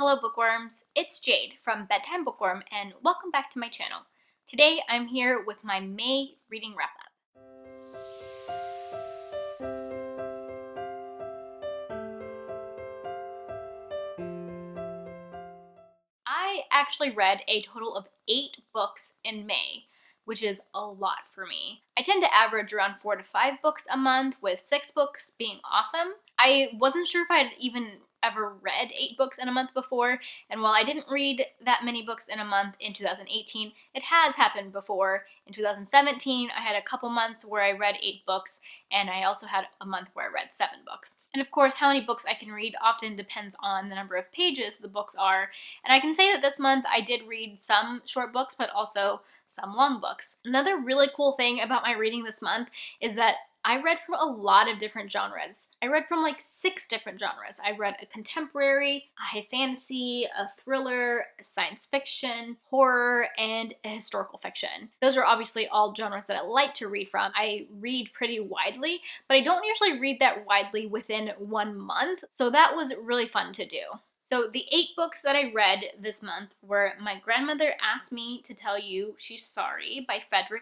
Hello bookworms, it's Jade from Bedtime Bookworm and welcome back to my channel. Today I'm here with my May reading wrap-up. I actually read a total of 8 books in May, which is a lot for me. I tend to average around 4 to 5 books a month, with 6 books being awesome. I wasn't sure if I'd even ever read 8 books in a month before, and while I didn't read that many books in a month in 2018, it has happened before. In 2017, I had a couple months where I read 8 books, and I also had a month where I read 7 books. And of course, how many books I can read often depends on the number of pages the books are, and I can say that this month I did read some short books, but also some long books. Another really cool thing about my reading this month is that I read from a lot of different genres. I read from like 6 different genres. I read a contemporary, a high fantasy, a thriller, a science fiction, horror, and a historical fiction. Those are obviously all genres that I like to read from. I read pretty widely, but I don't usually read that widely within 1 month, so that was really fun to do. So the 8 books that I read this month were My Grandmother Asked Me to Tell You She's Sorry by Fredrik,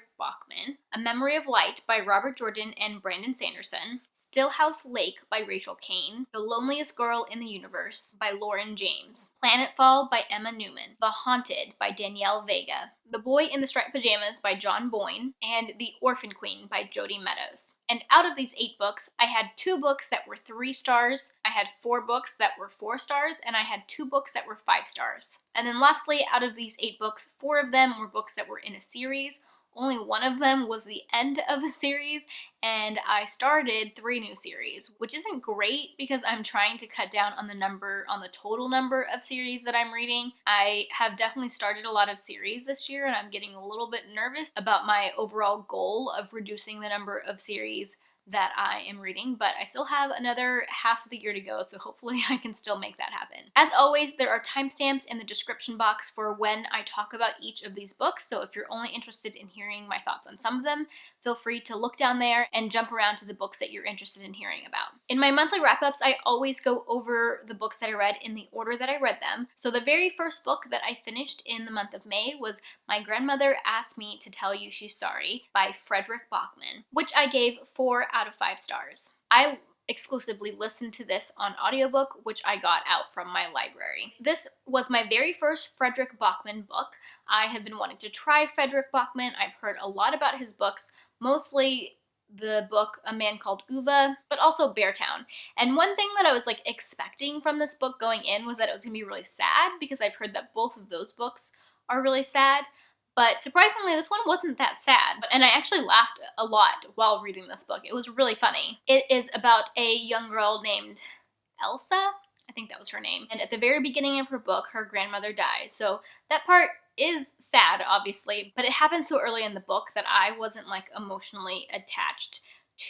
A Memory of Light by Robert Jordan and Brandon Sanderson, Stillhouse Lake by Rachel Caine, The Loneliest Girl in the Universe by Lauren James, Planetfall by Emma Newman, The Haunted by Danielle Vega, The Boy in the Striped Pajamas by Boyne, and The Orphan Queen by Jodi Meadows. And out of these 8 books, I had 2 books that were 3 stars, I had 4 books that were 4 stars, and I had 2 books that were 5 stars. And then lastly, out of these 8 books, 4 of them were books that were in a series. Only 1 of them was the end of a series, and I started 3 new series, which isn't great because I'm trying to cut down on the total number of series that I'm reading. I have definitely started a lot of series this year, and I'm getting a little bit nervous about my overall goal of reducing the number of series that I am reading, but I still have another half of the year to go, so hopefully I can still make that happen. As always, there are timestamps in the description box for when I talk about each of these books, so if you're only interested in hearing my thoughts on some of them, feel free to look down there and jump around to the books that you're interested in hearing about. In my monthly wrap-ups, I always go over the books that I read in the order that I read them. So the very first book that I finished in the month of May was My Grandmother Asked Me to Tell You She's Sorry by Fredrik, which I gave 4 out of 5 stars. I exclusively listened to this on audiobook, which I got out from my library. This was my very first Fredrik book. I have been wanting to try Fredrik. I've heard a lot about his books, mostly the book A Man Called Uva, but also Beartown. And one thing that I was like expecting from this book going in was that it was gonna be really sad, because I've heard that both of those books are really sad. But surprisingly, this one wasn't that sad, and I actually laughed a lot while reading this book. It was really funny. It is about a young girl named Elsa, I think that was her name, and at the very beginning of her book, her grandmother dies. So that part is sad, obviously, but it happened so early in the book that I wasn't like emotionally attached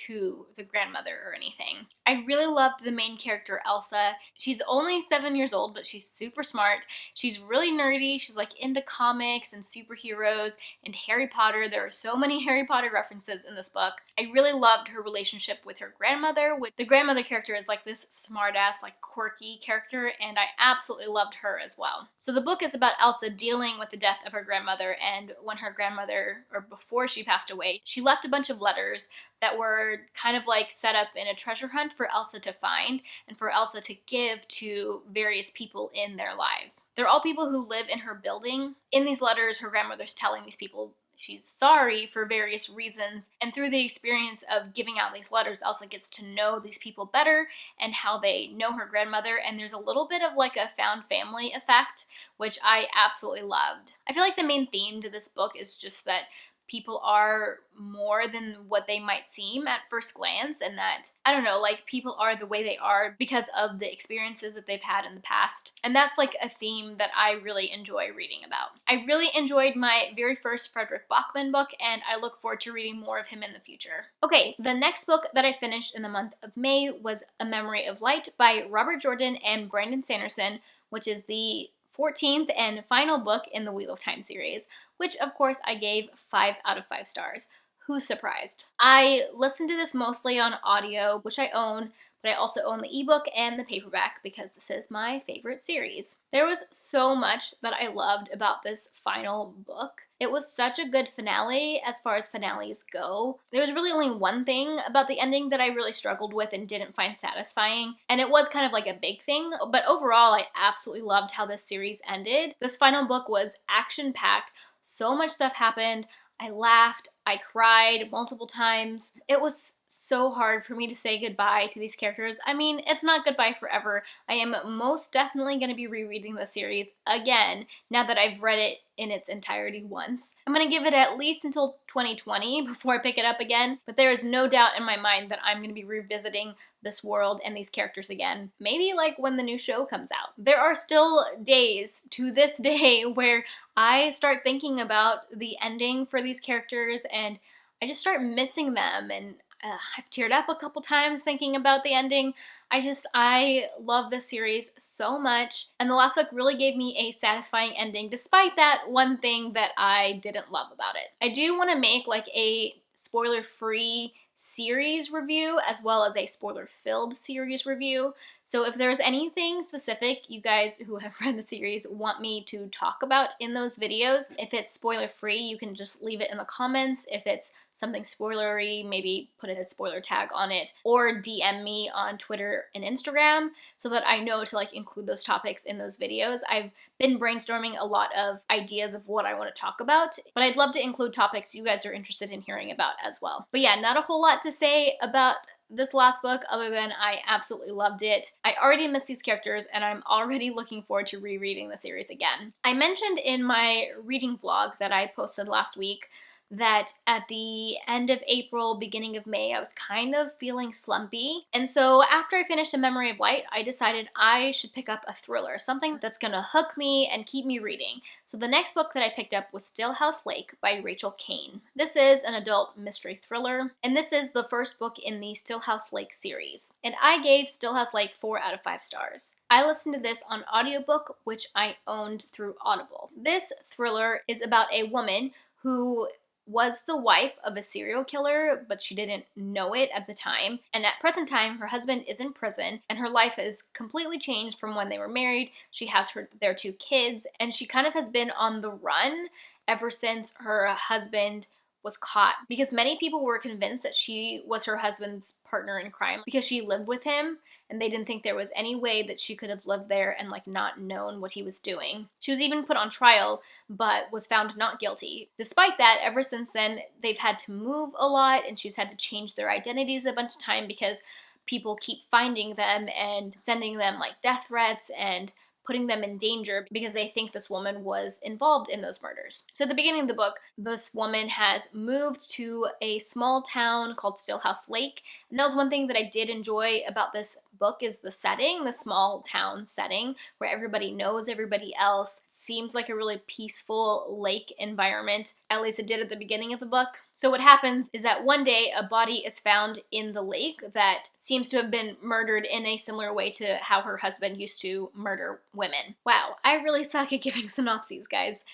to the grandmother or anything. I really loved the main character, Elsa. She's only 7 years old, but she's super smart. She's really nerdy. She's like into comics and superheroes and Harry Potter. There are so many Harry Potter references in this book. I really loved her relationship with her grandmother. The grandmother character is like this smartass, like quirky character, and I absolutely loved her as well. So the book is about Elsa dealing with the death of her grandmother, and when her grandmother, or before she passed away, she left a bunch of letters that were kind of like set up in a treasure hunt for Elsa to find and for Elsa to give to various people in their lives. They're all people who live in her building. In these letters, her grandmother's telling these people she's sorry for various reasons, and through the experience of giving out these letters, Elsa gets to know these people better and how they know her grandmother, and there's a little bit of like a found family effect, which I absolutely loved. I feel like the main theme to this book is just that people are more than what they might seem at first glance, and that, I don't know, like people are the way they are because of the experiences that they've had in the past. And that's like a theme that I really enjoy reading about. I really enjoyed my very first Fredrik book, and I look forward to reading more of him in the future. Okay, the next book that I finished in the month of May was A Memory of Light by Robert Jordan and Brandon Sanderson, which is the 14th and final book in the Wheel of Time series, which of course I gave 5 out of 5 stars. Who's surprised? I listened to this mostly on audio, which I own, but I also own the ebook and the paperback because this is my favorite series. There was so much that I loved about this final book. It was such a good finale as far as finales go. There was really only one thing about the ending that I really struggled with and didn't find satisfying, and it was kind of like a big thing, but overall I absolutely loved how this series ended. This final book was action-packed, so much stuff happened. I laughed, I cried multiple times. It was so hard for me to say goodbye to these characters. I mean, it's not goodbye forever. I am most definitely going to be rereading the series again now that I've read it in its entirety once. I'm going to give it at least until 2020 before I pick it up again, but there is no doubt in my mind that I'm going to be revisiting this world and these characters again. Maybe like when the new show comes out. There are still days to this day where I start thinking about the ending for these characters and I just start missing them, and I've teared up a couple times thinking about the ending. I love this series so much, and the last book really gave me a satisfying ending despite that one thing that I didn't love about it. I do want to make like a spoiler-free series review as well as a spoiler-filled series review. So if there's anything specific you guys who have read the series want me to talk about in those videos, if it's spoiler-free, you can just leave it in the comments. If it's something spoilery, maybe put a spoiler tag on it, or DM me on Twitter and Instagram so that I know to like include those topics in those videos. I've been brainstorming a lot of ideas of what I want to talk about, but I'd love to include topics you guys are interested in hearing about as well. But yeah, not a whole lot to say about this last book other than I absolutely loved it. I already miss these characters and I'm already looking forward to rereading the series again. I mentioned in my reading vlog that I posted last week that at the end of April, beginning of May, I was kind of feeling slumpy. And so after I finished A Memory of Light, I decided I should pick up a thriller, something that's gonna hook me and keep me reading. So the next book that I picked up was Stillhouse Lake by Rachel Caine. This is an adult mystery thriller, and this is the first book in the Stillhouse Lake series. And I gave Stillhouse Lake 4 out of 5 stars. I listened to this on audiobook, which I owned through Audible. This thriller is about a woman who was the wife of a serial killer, but she didn't know it at the time. And at present time, her husband is in prison, and her life has completely changed from when they were married. She has their 2 kids, and she kind of has been on the run ever since her husband was caught, because many people were convinced that she was her husband's partner in crime because she lived with him, and they didn't think there was any way that she could have lived there and like not known what he was doing. She was even put on trial but was found not guilty. Despite that, ever since then they've had to move a lot, and she's had to change their identities a bunch of time because people keep finding them and sending them like death threats and putting them in danger because they think this woman was involved in those murders. So at the beginning of the book, this woman has moved to a small town called Stillhouse Lake. And that was one thing that I did enjoy about this book is the setting, the small town setting where everybody knows everybody else. Seems like a really peaceful lake environment. At least it did at the beginning of the book. So what happens is that one day a body is found in the lake that seems to have been murdered in a similar way to how her husband used to murder women. Wow, I really suck at giving synopses, guys.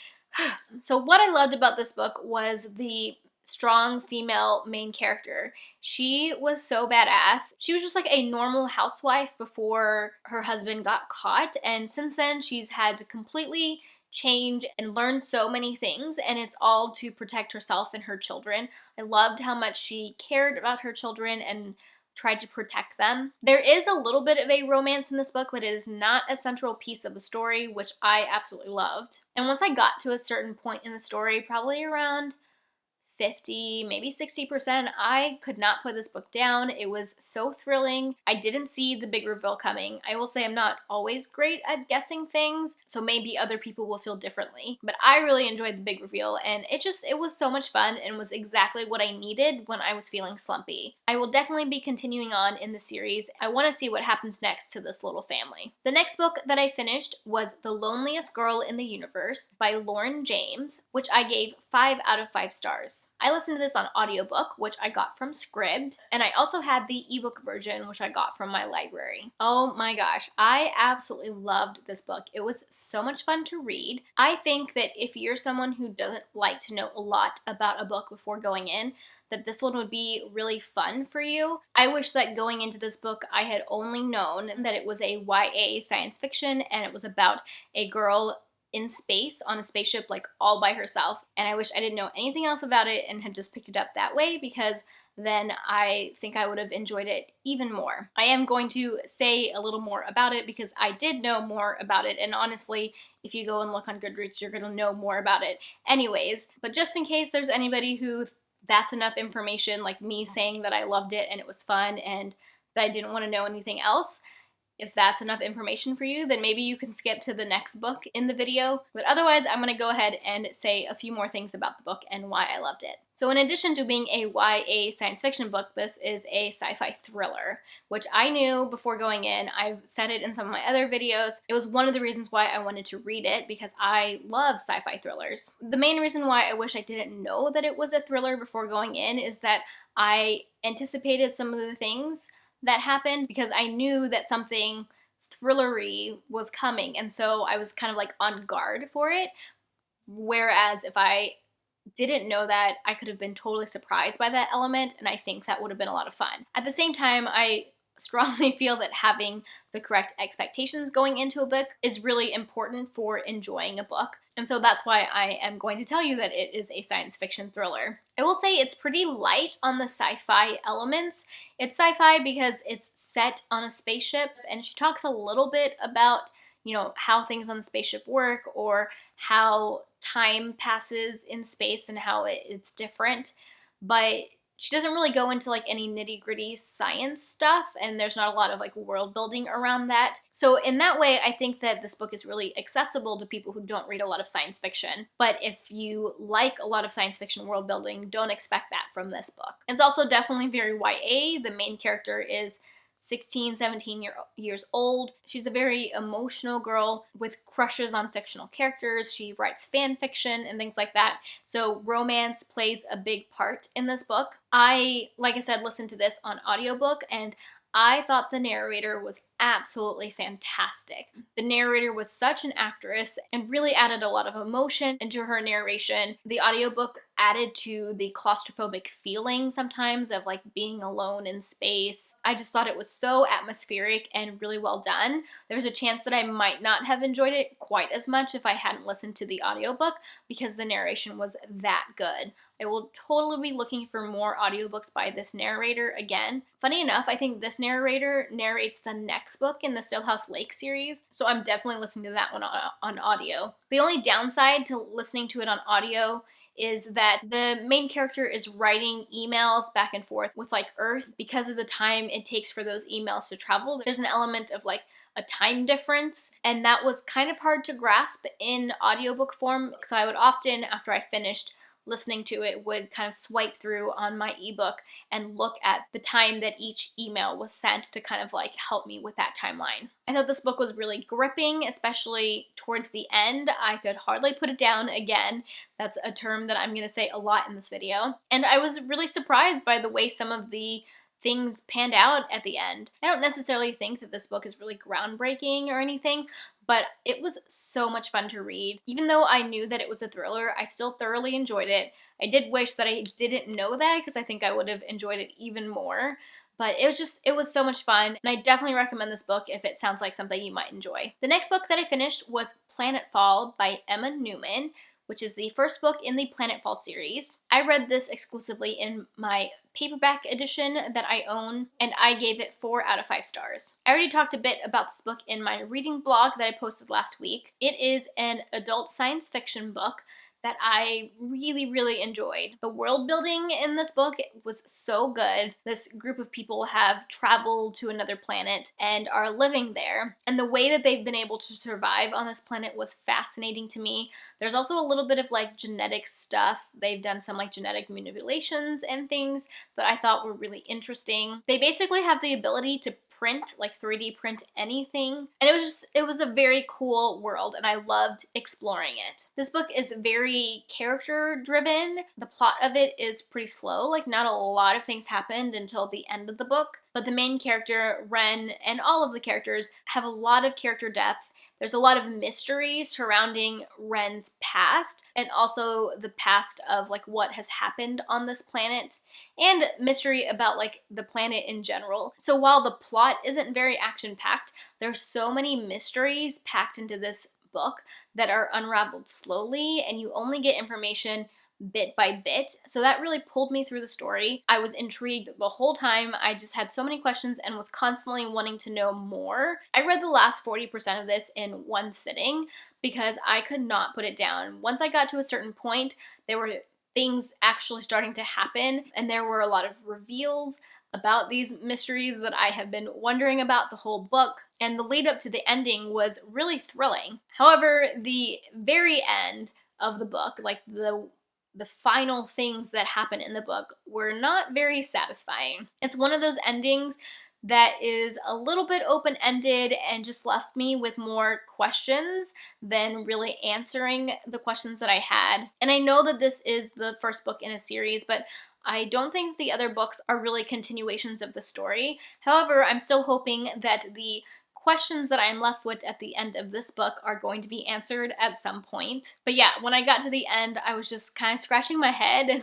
So what I loved about this book was the strong female main character. She was so badass. She was just like a normal housewife before her husband got caught, and since then she's had to completely change and learn so many things, and it's all to protect herself and her children. I loved how much she cared about her children and tried to protect them. There is a little bit of a romance in this book, but it is not a central piece of the story, which I absolutely loved. And once I got to a certain point in the story, probably around 50, maybe 60%, I could not put this book down. It was so thrilling. I didn't see the big reveal coming. I will say I'm not always great at guessing things, so maybe other people will feel differently. But I really enjoyed the big reveal, and it was so much fun and was exactly what I needed when I was feeling slumpy. I will definitely be continuing on in the series. I want to see what happens next to this little family. The next book that I finished was The Loneliest Girl in the Universe by Lauren James, which I gave 5 out of 5 stars. I listened to this on audiobook, which I got from Scribd, and I also had the ebook version, which I got from my library. Oh my gosh, I absolutely loved this book. It was so much fun to read. I think that if you're someone who doesn't like to know a lot about a book before going in, that this one would be really fun for you. I wish that going into this book I had only known that it was a YA science fiction and it was about a girl in space on a spaceship like all by herself, and I wish I didn't know anything else about it and had just picked it up that way, because then I think I would have enjoyed it even more. I am going to say a little more about it because I did know more about it, and honestly, if you go and look on Goodreads, you're going to know more about it anyways. But just in case there's anybody who that's enough information, like me saying that I loved it and it was fun and that I didn't want to know anything else, if that's enough information for you, then maybe you can skip to the next book in the video. But otherwise, I'm going to go ahead and say a few more things about the book and why I loved it. So in addition to being a YA science fiction book, this is a sci-fi thriller, which I knew before going in. I've said it in some of my other videos. It was one of the reasons why I wanted to read it, because I love sci-fi thrillers. The main reason why I wish I didn't know that it was a thriller before going in is that I anticipated some of the things that happened because I knew that something thrillery was coming, and so I was kind of like on guard for it. Whereas if I didn't know that, I could have been totally surprised by that element, and I think that would have been a lot of fun. At the same time, I strongly feel that having the correct expectations going into a book is really important for enjoying a book. And so that's why I am going to tell you that it is a science fiction thriller. I will say it's pretty light on the sci-fi elements. It's sci-fi because it's set on a spaceship, and she talks a little bit about, you know, how things on the spaceship work, or how time passes in space and how it's different. But she doesn't really go into like any nitty-gritty science stuff, and there's not a lot of like world building around that. So in that way, I think that this book is really accessible to people who don't read a lot of science fiction. But if you like a lot of science fiction world building, don't expect that from this book. It's also definitely very YA. The main character is 16, 17 years old. She's a very emotional girl with crushes on fictional characters. She writes fan fiction and things like that. So romance plays a big part in this book. I, like I said, listened to this on audiobook, and I thought the narrator was absolutely fantastic. The narrator was such an actress and really added a lot of emotion into her narration. The audiobook added to the claustrophobic feeling sometimes of like being alone in space. I just thought it was so atmospheric and really well done. There's a chance that I might not have enjoyed it quite as much if I hadn't listened to the audiobook, because the narration was that good. I will totally be looking for more audiobooks by this narrator again. Funny enough, I think this narrator narrates the next book in the Stillhouse Lake series, so I'm definitely listening to that one on audio. The only downside to listening to it on audio is that the main character is writing emails back and forth with like Earth. Because of the time it takes for those emails to travel, there's an element of like a time difference, and that was kind of hard to grasp in audiobook form. So I would often, after I finished listening to it, would kind of swipe through on my ebook and look at the time that each email was sent to kind of like help me with that timeline. I thought this book was really gripping, especially towards the end. I could hardly put it down again. That's a term that I'm going to say a lot in this video. And I was really surprised by the way some of the things panned out at the end. I don't necessarily think that this book is really groundbreaking or anything, but it was so much fun to read. Even though I knew that it was a thriller, I still thoroughly enjoyed it. I did wish that I didn't know that, because I think I would have enjoyed it even more. But it was so much fun, and I definitely recommend this book if it sounds like something you might enjoy. The next book that I finished was Planetfall by Emma Newman, which is the first book in the Planetfall series. I read this exclusively in my paperback edition that I own, and I gave it 4 out of 5 stars. I already talked a bit about this book in my reading blog that I posted last week. It is an adult science fiction book that I really, really enjoyed. The world building in this book was so good. This group of people have traveled to another planet and are living there, and the way that they've been able to survive on this planet was fascinating to me. There's also a little bit of like genetic stuff. They've done some like genetic manipulations and things that I thought were really interesting. They basically have the ability to print, like 3D print anything. And it was a very cool world and I loved exploring it. This book is very character driven. The plot of it is pretty slow, like not a lot of things happened until the end of the book. But the main character, Ren, and all of the characters have a lot of character depth. There's a lot of mystery surrounding Ren's past and also the past of like what has happened on this planet and mystery about like the planet in general. So while the plot isn't very action-packed, there's so many mysteries packed into this book that are unraveled slowly and you only get information bit by bit. So that really pulled me through the story. I was intrigued the whole time. I just had so many questions and was constantly wanting to know more. I read the last 40% of this in one sitting because I could not put it down. Once I got to a certain point, there were things actually starting to happen and there were a lot of reveals about these mysteries that I have been wondering about the whole book, and the lead up to the ending was really thrilling. However, the very end of the book, like the final things that happen in the book, were not very satisfying. It's one of those endings that is a little bit open-ended and just left me with more questions than really answering the questions that I had. And I know that this is the first book in a series, but I don't think the other books are really continuations of the story. However, I'm still hoping that the questions that I'm left with at the end of this book are going to be answered at some point. But yeah, when I got to the end, I was just kind of scratching my head.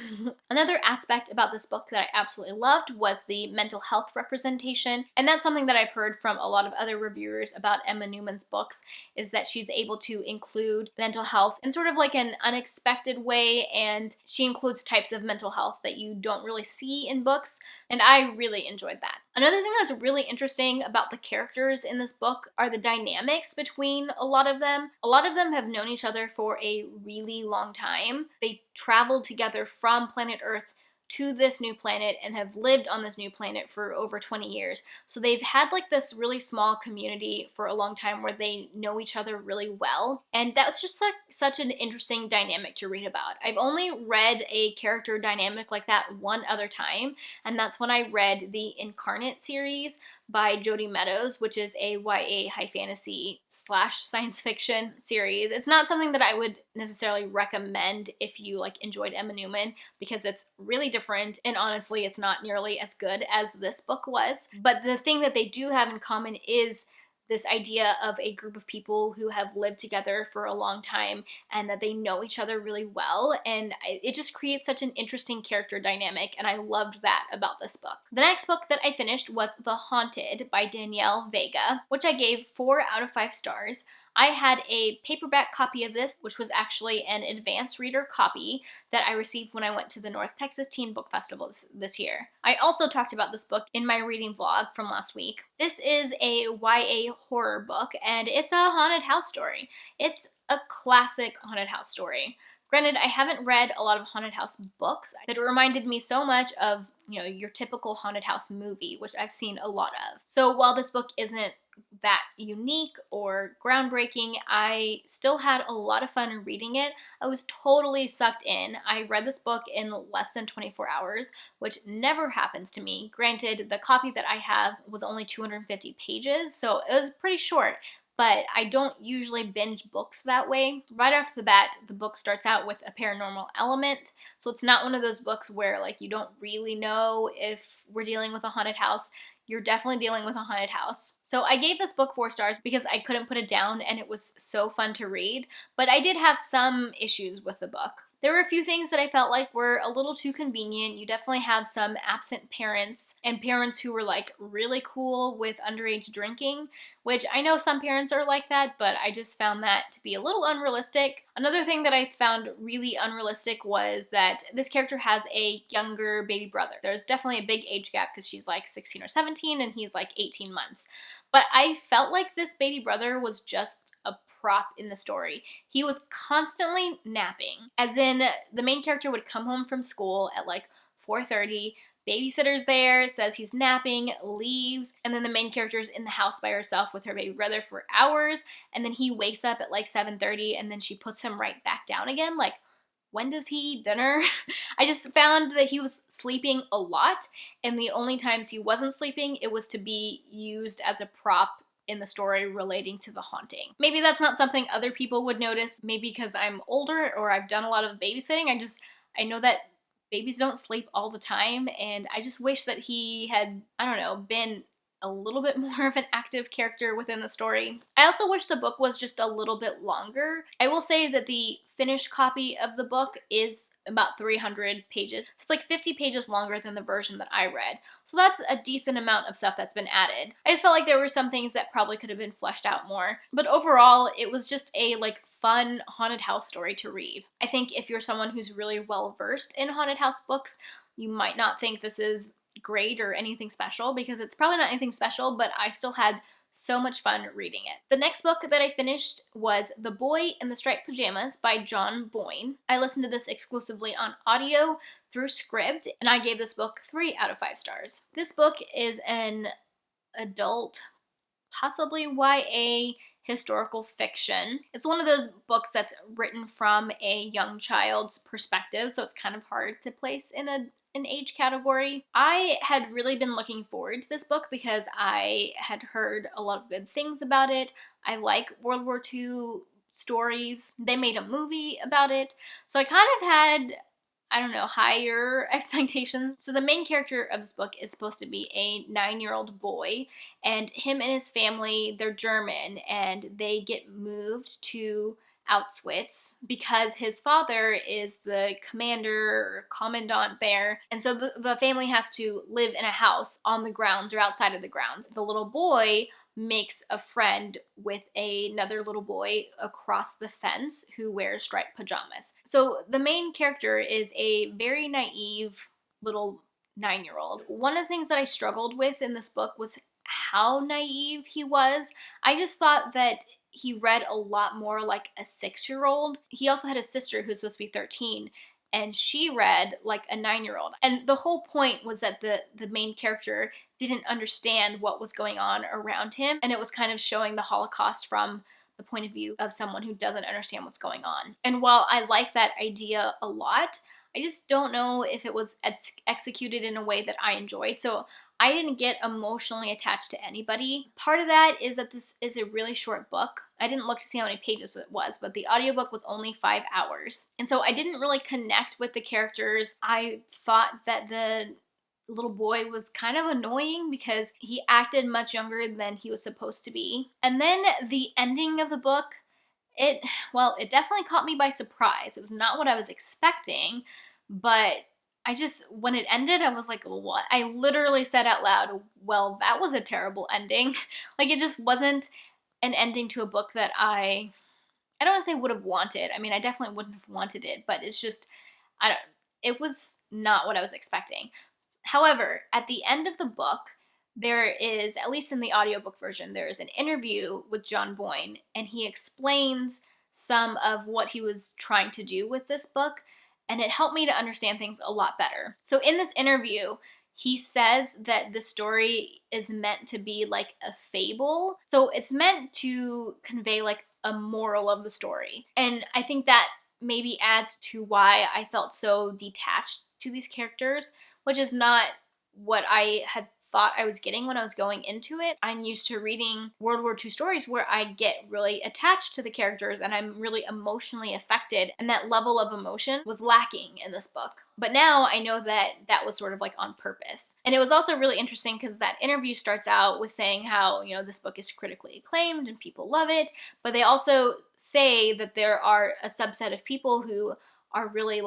Another aspect about this book that I absolutely loved was the mental health representation. And that's something that I've heard from a lot of other reviewers about Emma Newman's books, is that she's able to include mental health in sort of like an unexpected way, and she includes types of mental health that you don't really see in books, and I really enjoyed that. Another thing that's really interesting about the characters in this book are the dynamics between a lot of them. A lot of them have known each other for a really long time. They traveled together from planet Earth to this new planet and have lived on this new planet for over 20 years. So they've had like this really small community for a long time where they know each other really well. And that's just like such an interesting dynamic to read about. I've only read a character dynamic like that one other time, and that's when I read the Incarnate series by Jodi Meadows, which is a YA high fantasy / science fiction series. It's not something that I would necessarily recommend if you like enjoyed Emma Newman, because it's really different and honestly it's not nearly as good as this book was. But the thing that they do have in common is this idea of a group of people who have lived together for a long time and that they know each other really well, and it just creates such an interesting character dynamic, and I loved that about this book. The next book that I finished was The Haunted by Danielle Vega, which I gave 4 out of 5 stars. I had a paperback copy of this, which was actually an advanced reader copy that I received when I went to the North Texas Teen Book Festival this year. I also talked about this book in my reading vlog from last week. This is a YA horror book, and it's a haunted house story. It's a classic haunted house story. Granted, I haven't read a lot of haunted house books, but it reminded me so much of, you know, your typical haunted house movie, which I've seen a lot of. So while this book isn't that unique or groundbreaking, I still had a lot of fun reading it. I was totally sucked in. I read this book in less than 24 hours, which never happens to me. Granted, the copy that I have was only 250 pages, so it was pretty short, but I don't usually binge books that way. Right off the bat, the book starts out with a paranormal element, so it's not one of those books where like you don't really know if we're dealing with a haunted house. You're definitely dealing with a haunted house. So I gave this book 4 stars because I couldn't put it down and it was so fun to read, but I did have some issues with the book. There were a few things that I felt like were a little too convenient. You definitely have some absent parents and parents who were like really cool with underage drinking, which I know some parents are like that, but I just found that to be a little unrealistic. Another thing that I found really unrealistic was that this character has a younger baby brother. There's definitely a big age gap because she's like 16 or 17 and he's like 18 months. But I felt like this baby brother was just a prop in the story. He was constantly napping, as in the main character would come home from school at like 4:30, babysitter's there, says he's napping, leaves, and then the main character's in the house by herself with her baby brother for hours, and then he wakes up at like 7:30 and then she puts him right back down again. Like, when does he eat dinner? I just found that he was sleeping a lot, and the only times he wasn't sleeping, it was to be used as a prop in the story relating to the haunting. Maybe that's not something other people would notice, maybe because I'm older or I've done a lot of babysitting. I know that babies don't sleep all the time, and I just wish that he had, I don't know, been a little bit more of an active character within the story. I also wish the book was just a little bit longer. I will say that the finished copy of the book is about 300 pages. So it's like 50 pages longer than the version that I read. So that's a decent amount of stuff that's been added. I just felt like there were some things that probably could have been fleshed out more. But overall, it was just a fun haunted house story to read. I think if you're someone who's really well versed in haunted house books, you might not think this is great or anything special, because it's probably not anything special, but I still had so much fun reading it. The next book that I finished was The Boy in the Striped Pajamas by John Boyne. I listened to this exclusively on audio through Scribd, and I gave this book 3 out of 5 stars. This book is an adult, possibly YA historical fiction. It's one of those books that's written from a young child's perspective, so it's kind of hard to place in an age category. I had really been looking forward to this book because I had heard a lot of good things about it. I like World War II stories. They made a movie about it. So I kind of had, I don't know, higher expectations. So the main character of this book is supposed to be a 9-year-old boy, and him and his family, they're German, and they get moved to Auschwitz because his father is the commander or commandant there, and so the family has to live in a house on the grounds or outside of the grounds. The little boy makes a friend with another little boy across the fence who wears striped pajamas. So the main character is a very naive little 9-year-old. One of the things that I struggled with in this book was how naive he was. I just thought that he read a lot more like a 6-year-old. He also had a sister who's supposed to be 13, and she read like a 9-year-old. And the whole point was that the main character didn't understand what was going on around him, and it was kind of showing the Holocaust from the point of view of someone who doesn't understand what's going on. And while I like that idea a lot, I just don't know if it was executed in a way that I enjoyed. So I didn't get emotionally attached to anybody. Part of that is that this is a really short book. I didn't look to see how many pages it was, but the audiobook was only 5 hours. And so I didn't really connect with the characters. I thought that the little boy was kind of annoying because he acted much younger than he was supposed to be. And then the ending of the book, it definitely caught me by surprise. It was not what I was expecting, but when it ended, I was like, what? I literally said out loud, well, that was a terrible ending. It just wasn't an ending to a book that I don't want to say would have wanted. I mean, I definitely wouldn't have wanted it, but it's just, it was not what I was expecting. However, at the end of the book, there is, at least in the audiobook version, there is an interview with John Boyne, and he explains some of what he was trying to do with this book, and it helped me to understand things a lot better. So in this interview, he says that the story is meant to be like a fable. So it's meant to convey like a moral of the story. And I think that maybe adds to why I felt so detached to these characters, which is not what I had thought I was getting when I was going into it. I'm used to reading World War II stories where I get really attached to the characters and I'm really emotionally affected, and that level of emotion was lacking in this book. But now I know that that was sort of like on purpose. And it was also really interesting because that interview starts out with saying how, this book is critically acclaimed and people love it, but they also say that there are a subset of people who are really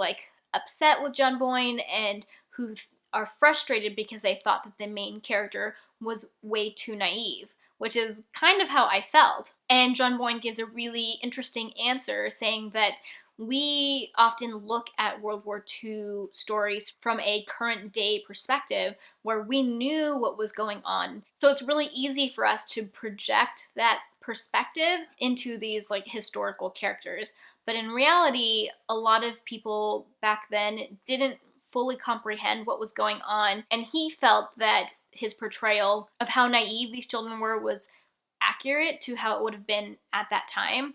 upset with John Boyne and who are frustrated because they thought that the main character was way too naive, which is kind of how I felt. And John Boyne gives a really interesting answer saying that we often look at World War II stories from a current day perspective where we knew what was going on. So it's really easy for us to project that perspective into these historical characters. But in reality, a lot of people back then didn't fully comprehend what was going on, and he felt that his portrayal of how naive these children were was accurate to how it would have been at that time.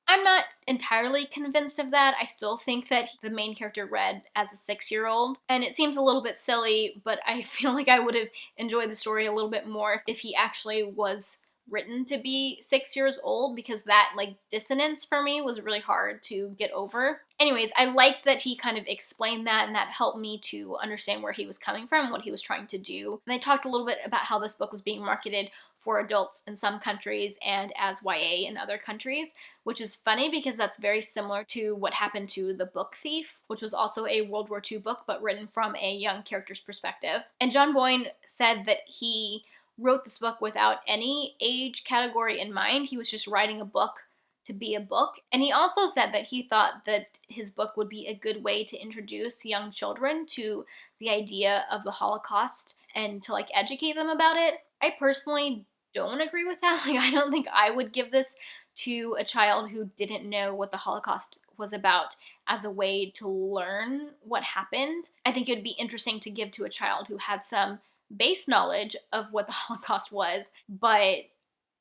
I'm not entirely convinced of that. I still think that the main character read as a 6-year-old, and it seems a little bit silly, but I feel like I would have enjoyed the story a little bit more if he actually was written to be 6 years old, because that like dissonance for me was really hard to get over. Anyways, I liked that he kind of explained that, and that helped me to understand where he was coming from, what he was trying to do. And they talked a little bit about how this book was being marketed for adults in some countries and as YA in other countries, which is funny because that's very similar to what happened to The Book Thief, which was also a World War II book but written from a young character's perspective. And John Boyne said that he wrote this book without any age category in mind. He was just writing a book to be a book. And he also said that he thought that his book would be a good way to introduce young children to the idea of the Holocaust and to like educate them about it. I personally don't agree with that. Like, I don't think I would give this to a child who didn't know what the Holocaust was about as a way to learn what happened. I think it would be interesting to give to a child who had some base knowledge of what the Holocaust was, but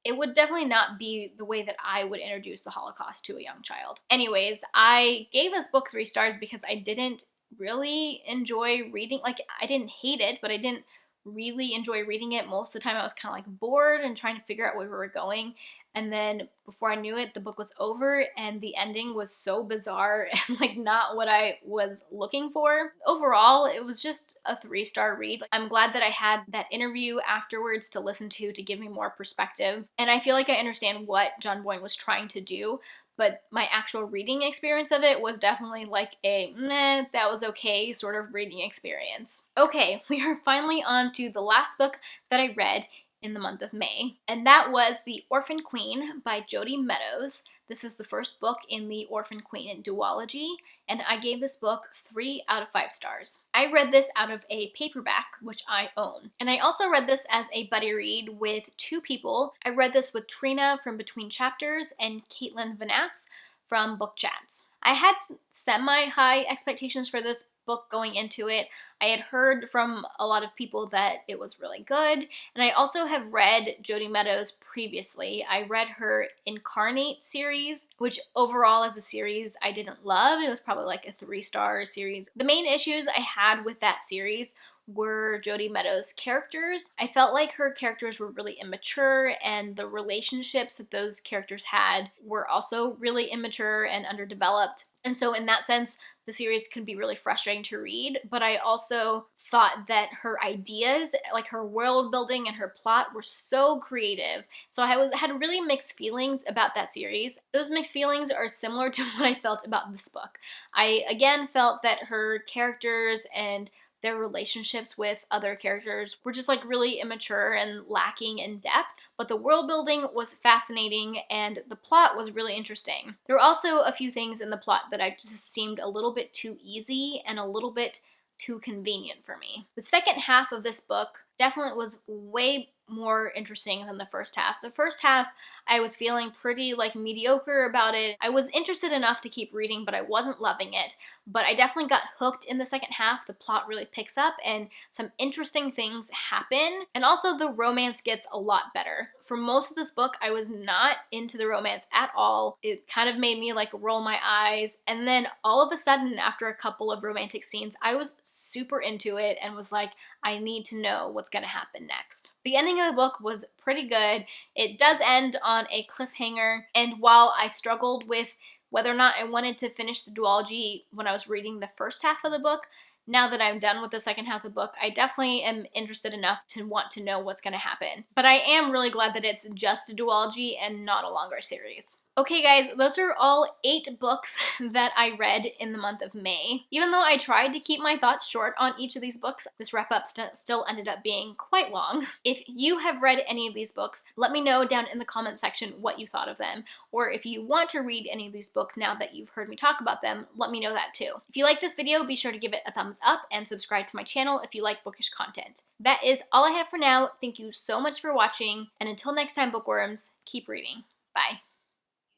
it would definitely not be the way that I would introduce the Holocaust to a young child. Anyways, I gave this book 3 stars because I didn't really enjoy reading. Like, I didn't hate it, but I didn't really enjoy reading it. Most of the time I was kind of like bored and trying to figure out where we were going. And then before I knew it, the book was over and the ending was so bizarre and like not what I was looking for. Overall, it was just a 3-star read. I'm glad that I had that interview afterwards to listen to give me more perspective. And I feel like I understand what John Boyne was trying to do, but my actual reading experience of it was definitely like a meh, that was okay sort of reading experience. Okay, we are finally on to the last book that I read in the month of May, and that was The Orphan Queen by Jodi Meadows. This is the first book in the Orphan Queen duology, and I gave this book 3 out of 5 stars. I read this out of a paperback, which I own. And I also read this as a buddy read with 2 people. I read this with Trina from Between Chapters and Caitlin Vanass from Book Chats. I had semi-high expectations for this book going into it. I had heard from a lot of people that it was really good, and I also have read Jodi Meadows previously. I read her Incarnate series, which overall as a series I didn't love. It was probably like a 3-star series. The main issues I had with that series were Jodi Meadows' characters. I felt like her characters were really immature, and the relationships that those characters had were also really immature and underdeveloped. And so in that sense, the series can be really frustrating to read, but I also thought that her ideas, like her world building and her plot, were so creative. So I had really mixed feelings about that series. Those mixed feelings are similar to what I felt about this book. I again felt that her characters and their relationships with other characters were just like really immature and lacking in depth, but the world building was fascinating and the plot was really interesting. There were also a few things in the plot that I just seemed a little bit too easy and a little bit too convenient for me. The second half of this book definitely was way more interesting than the first half. The first half, I was feeling pretty like mediocre about it. I was interested enough to keep reading, but I wasn't loving it. But I definitely got hooked in the second half. The plot really picks up and some interesting things happen. And also the romance gets a lot better. For most of this book, I was not into the romance at all. It kind of made me like roll my eyes. And then all of a sudden, after a couple of romantic scenes, I was super into it and was like, I need to know what's gonna happen next. The ending of the book was pretty good. It does end on a cliffhanger, and while I struggled with whether or not I wanted to finish the duology when I was reading the first half of the book, now that I'm done with the second half of the book, I definitely am interested enough to want to know what's gonna happen. But I am really glad that it's just a duology and not a longer series. Okay guys, those are all 8 books that I read in the month of May. Even though I tried to keep my thoughts short on each of these books, this wrap-up still ended up being quite long. If you have read any of these books, let me know down in the comment section what you thought of them. Or if you want to read any of these books now that you've heard me talk about them, let me know that too. If you like this video, be sure to give it a thumbs up and subscribe to my channel if you like bookish content. That is all I have for now. Thank you so much for watching, and until next time, bookworms, keep reading. Bye.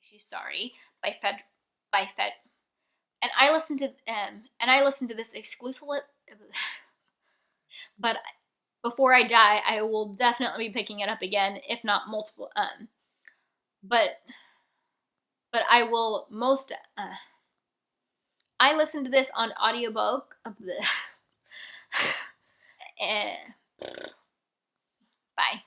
She's Sorry by Fed and I listened to this exclusively, but before I die I will definitely be picking it up again, if not multiple but but I will most, I listened to this on audiobook of the, bye.